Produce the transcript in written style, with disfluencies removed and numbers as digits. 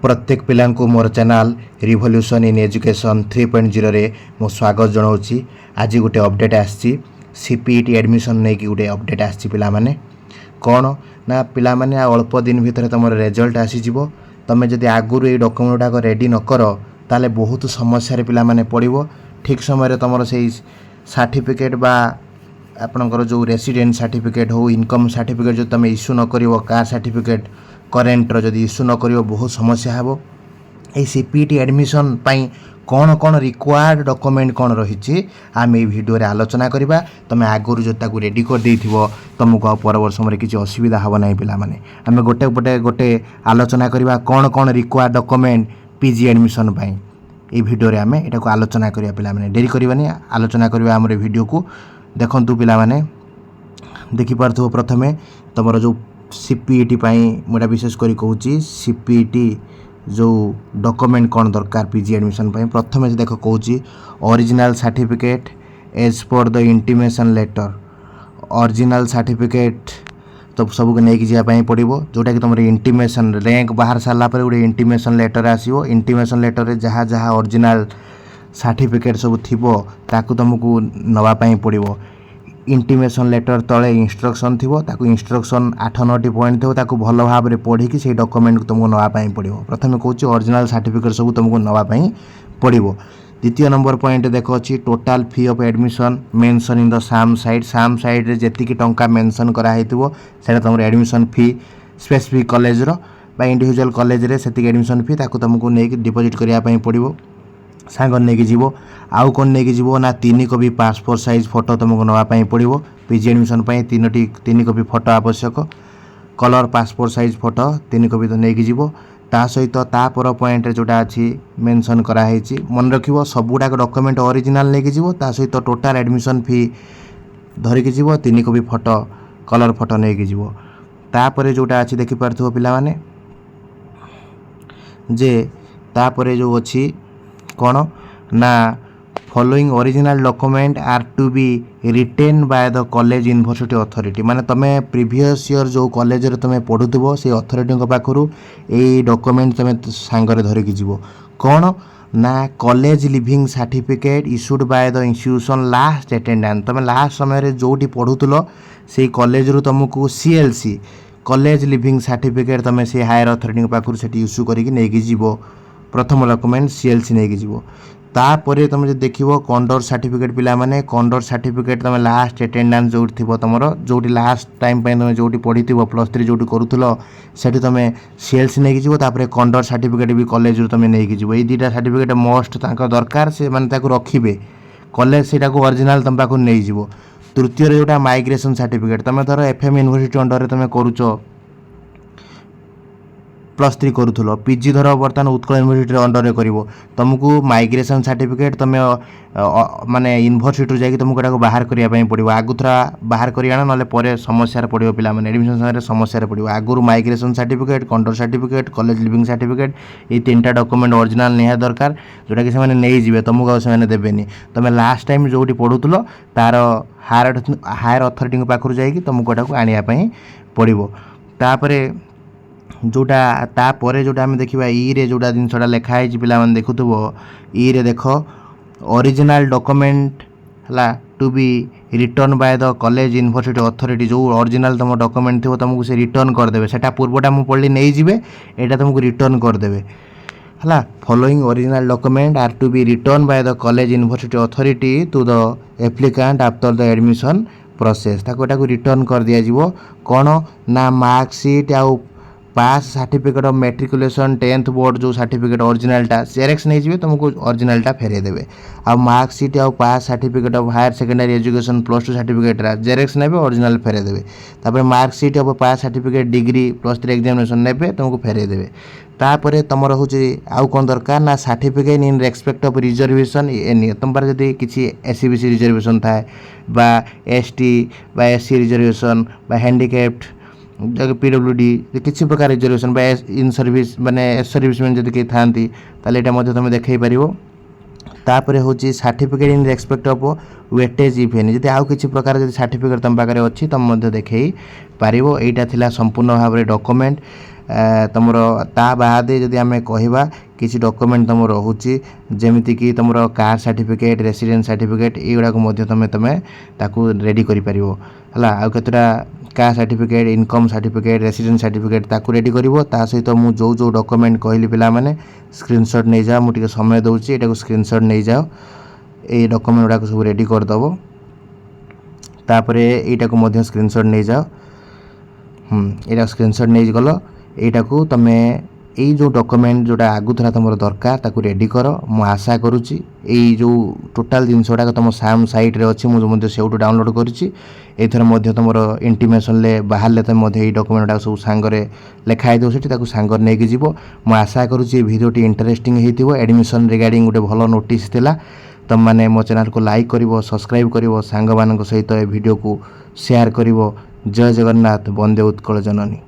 प्रत्येक पिला को मोर चैनल रिवोल्यूशन इन एजुकेशन 3.0 रे मो स्वागत जनाऊँगी। आज गोटे अपडेट आसी सीपीईटी एडमिशन नहीं कि गोटे अपडेट आसी पिला माने कौन ना पिला माने अल्प दिन भितर तुम रिजल्ट आसीजिवो। तुम जदि आगुरी ये डॉक्यूमेंट गुड़ाक रेडी न कर ताले बहुत समस्या पिला माने पड़िबो। ठीक समय तुम से सर्टिफिकेट बा आपणकर जो रेसिडेंट सर्टिफिकेट हो इनकम सर्टिफिकेट जो तुम इश्यू न कर कास्ट सर्टिफिकेट करेन्टर जदि इश्यू न कर बहुत समस्या हे। ये सीपीईटी एडमिशन पाई कौन कौन रिक्वायर्ड डॉक्यूमेंट कौन रही आम ये वीडियो रे आलोचना करवा। तुम आगुरी जो ताकू रेडी कर देथिबो तुमको परवर्त समय किसी असुविधा हम ना पिला माने आम गोटे गोटे गोटे आलोचना करवा कौन कौन रिक्वायर्ड डॉक्यूमेंट पीजी एडमिशन पाई। ये वीडियो रे आम एटा को आलोचना करिया पिला माने डेरी करबानी आलोचना करवा आम वीडियो को देखंतु पिला माने देखि पारथो। प्रथमे तुमर जो सीपीईटी पाई मोटा विशेष करी कहूची सीपीईटी जो डॉक्यूमेंट कौन दरकार पीजी एडमिशन पाई। प्रथमे देख कहूची original certificate as per the intimation letter. Original certificate तो सब को लेकिन जावाई पड़ो जोटा कि तुम इंटीमेशन रैंक बाहर सारा पर गोटे इंटीमेशन लेटर आसो। इंटीमेशन लेटर जहाँ जहाँ ओरिजिनल सर्टिफिकेट सब थी ताकू तुमको नवापाई पड़ो। इंटीमेशन लेटर तले इंस्ट्रक्शन थी ताकू इंस्ट्रक्शन 8-9 पॉइंट थो ताकू भल भाव में पढ़ी से डॉक्यूमेंट तुमको नवापाई पड़ो। प्रथम कहूँ ओरिजिनल सर्टिफिकेट सब तुमको नवापाई पड़ो। द्वितीय नंबर पॉइंट देख अच्छी total fee of admission mention in the साम साइड जी टंका मेंशन कराई से तुम एडमिशन फी स्पेसिफिक कॉलेज बा इंडिविजुअल कॉलेज रे से एडमिशन फी ताकू तुमको नहीं डिपोजिट करने पड़ो। सांग नहीं जीव आउ कौन नहीं जीव ना 3 कॉपी पासपोर्ट साइज फोटो तुमको नवापाई पड़ो। पीजी एडमिशन 3 कॉपी फोटो आवश्यक। Colour passport size photo 3 copy तो नहीं जीव। ता सहित तापर पॉइंट जोटा अच्छी मेंशन कराई मन रख सबुड़ाक डॉक्यूमेंट ओरिजिनल नहीं जीव। ता सहित टोटाल एडमिशन फी धरिकी जीव 3 कॉपी फोटो कलर फोटो नहीं जीव। तापर जोटा अच्छी देखि पारथो पिला माने जे तापर जो अच्छी कौन ना following original document are to be written by the college university authority. माने तमे प्रीवियस ईयर जो कॉलेज रे तमे पढ़ुथबो से अथॉरिटी पाखरु ए डॉक्यूमेंट तमे सांगरे धरिकी जीवो। कौन ना college leaving certificate issued by the institution last attendance. तमे लास्ट समय रे जोटी पढ़ुथलो से कॉलेज रु तुमको सीएलसी कॉलेज लिविंग सर्टिफिकेट तमे से हायर अथॉरिटी पाखरु सेठी इश्यू करिक नेकी जीवो। प्रथम डॉक्यूमेंट सीएलसी नहीं जीवो। तापर तुम जो देख कंडर सर्टिफिकेट पिला माने कंडर सर्टिफिकेट तुम लास्ट अटेंडेंस जो थी तुम जो लास्ट टाइम तुम जो पढ़ी +3 जो करूल से तुम सीएलसी नहीं जीव। तापर कंडर सर्टिफिकेट भी कॉलेज तुम नहीं जीव। ये 2टा सर्टिफिकेट मस्ट दरकार से मैंने रखिए कॉलेज से ओरिजिनल तुम पाक नहीं जीव। तृतीय जोटा माइग्रेशन सर्टिफिकेट तुम धर एफएम यूनिवर्सिटी अंडर तुम करुच +3 करूल पीजी धर बर्तमान उत्कल यूनिवर्सिटी अंडर में कर तुमको माइग्रेशन सर्टिफिकेट तुम माने यूनिवर्सिटी जाकि तुमको बाहर करने पड़ो। आगु थरा बाहर कर आना ना समस्या पड़ो पिला माने एडमिशन समय समस्या पड़ो। आगुरी migration certificate conduct certificate college leaving certificate ये 3टा डॉक्यूमेंट ओरिजिनल निहाती दरकार जोटा कि नहीं जीवे तुमको से देवेनि। तुम लास्ट टाइम जो पढ़ुल तार हायर अथॉरिटी पाखु जाकि तुमको आने पड़ो। तापर जोटा तापर जोटा आम देखा ई रे जोटा जिनसा लिखाई पिला माने देखुथबो ई रे देख ओरिजिनल डॉक्यूमेंट हला to be return by the college university authority. जो ओरिजिनल तुम डॉक्यूमेंट थो तुमको से रिटर्न करदेवे सेटा पूर्वटा मु पढ़ली नहीं जीवे एटा तुमको रिटर्न करदेवे हला। Following original document are to be return by the college university authority to the applicant after the admission process ताको रिटर्न कर दिया जीवो। कौन ना मार्कशीट आउ pass certificate of matriculation 10th board जो सर्टिफिकेट ओरिजिनलटा जेरेक्स नहीं जीवे तुमको ओरिजिनलटा फेरे देवे। आ मार्कशीट आउ pass certificate of higher secondary education +2 certificate xerox नेबे ओरिजिनल फेरे देवे। तापर marksheet of pass certificate degree +3 examination नेबे तुमको फेरे देवे। तापर तुम होची आउ कौन दरकार ना certificate in respect of reservation any तुम पर जदि किसी एससीबीसी रिजर्वेशन थाए बा एसटी बा एससी रिजर्वेशन बा हैंडिकैप्ड पीडब्ल्यूडी किसी प्रकार रिजर्वेशन इन सर्विस माने सर्विस में जब कहीं था तुम देखे पार। तापर हूँ certificate in respect of weightage if any जदि आउ किसी प्रकार जब सर्टिफिकेट तुम पाखे अच्छी तुम देखे पार यहाँ थिला संपूर्ण भाव में डॉक्यूमेंट तुम ता बाद जदि आम कहवा किसी डॉक्यूमेंट तुम रोचे जमीक तुम कार सर्टिफिकेट रेसिडेंस सर्टिफिकेट युवाक तुम्हें ताकू रेडी कर आउ केतटा कार certificate income certificate residence certificate ताकू रेडी करिवो ता सहित मु जो डॉक्यूमेंट कहली पिला माने स्क्रीनशॉट नहीं जाओ मुझे समय दूसरी एटा को स्क्रीनशॉट नहीं जाओ ये डॉक्यूमेंट गुड़ा सब रेडी करदेव तापर यटा को स्क्रीनशॉट नहीं जाओ यहाँ स्क्रीनशॉट नहीं गल यहाँ को तुम्हें यही जो डॉक्यूमेंट जोटा आगु था तुम दरकार ताकू रेडी कर मु आशा करुच्ची यही जो टोटाल जिनसटा तुम साम साइट रे अच्छी मुझे से डाउनलोड करुच्ची एथर तुम इंटीमेसन बाहर तुम ये डॉक्यूमेंट गुड़ा सब सांगरे लिखाई दो से सांगर नहीं जीव मु आशा करुच्ची भिडियोटी इंटरेस्टिंग होती एडमिशन रिगार्डिंग गोटे भल नोटिस थिला तुम मैंने मो चैनल को लाइक कर सब्सक्राइब कर सांग मान सहित ए वीडियो को शेयर कर। जय जगन्नाथ, वंदे उत्कल जननी।